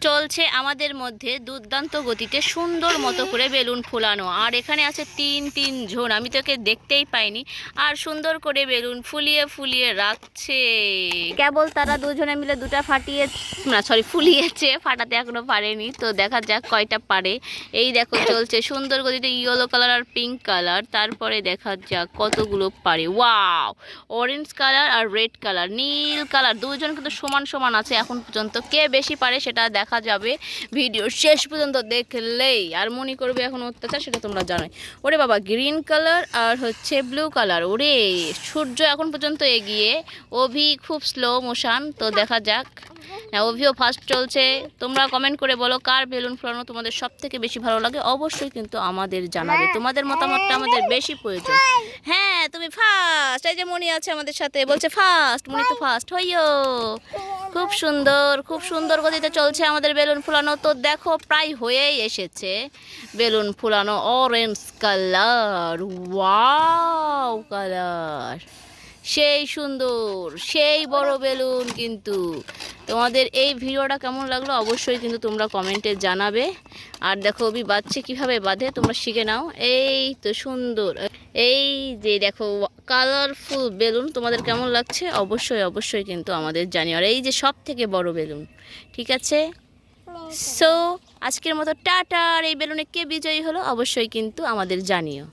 চলছে আমাদের মধ্যে দুর্দান্ত গতিতে সুন্দর মতো করে বেলুন ফোলানো। আর এখানে আছে তিন জন, আমি তোকে দেখতেই পাইনি। আর সুন্দর করে বেলুন ফুলিয়ে ফুলিয়ে রাখছে। কেবল তারা দুজনে মিলে দুটা ফুলিয়েছে, ফাটাতে এখনো পারেনি। তো দেখা যাক কয়টা পারে। এই দেখো চলছে সুন্দর গতিতে ইয়েলো কালার আর পিঙ্ক কালার। তারপরে দেখা যাক কতগুলো পারে। ওয়াও, অরেঞ্জ কালার আর রেড কালার, নীল কালার, দুজন কিন্তু সমান সমান আছে এখন পর্যন্ত। কে বেশি পারে সেটা দেখা যাবে ভিডিও শেষ পর্যন্ত দেখলেই। আর মনে করবে এখন অত্যাচার, সেটা তোমরা জানোই। ওরে বাবা, গ্রিন কালার আর হচ্ছে ব্লু কালার। ওরে, সূর্য এখন পর্যন্ত এগিয়ে, অভি খুব স্লো মোশন। তো দেখা যাক। হ্যাঁ, অভিও ফার্স্ট চলছে। তোমরা কমেন্ট করে বলো কার বেলুন ফোলানো তোমাদের সব থেকে বেশি ভালো লাগে। অবশ্যই কিন্তু আমাদের জানাবে, তোমাদের মতামতটা আমাদের বেশি প্রয়োজন। হ্যাঁ, তুমি ফার্স্ট। এই যে মনি আছে আমাদের সাথে, বলছে ফার্স্ট। মনি তো ফার্স্ট হইও। খুব সুন্দর, খুব সুন্দর গতিতে চলছে আমাদের বেলুন ফোলানো। তো দেখো প্রায় হয়েই এসেছে বেলুন ফোলানো। অরেঞ্জ কালার, ওয়াও কালার, সেই সুন্দর, সেই বড় বেলুন। কিন্তু তোমাদের এই ভিডিওটা কেমন লাগলো অবশ্যই কিন্তু তোমরা কমেন্টে জানাবে। আর দেখো অভি বাঁধছে, কীভাবে বাঁধে তোমরা শিখে নাও। এই তো সুন্দর, এই যে দেখো কালারফুল বেলুন তোমাদের কেমন লাগছে অবশ্যই অবশ্যই কিন্তু আমাদের জানিও। আর এই যে সব থেকে বড় বেলুন, ঠিক আছে। সো আজকের মতো টাটা। আর এই বেলুনে কে বিজয়ী হলো অবশ্যই কিন্তু আমাদের জানিও।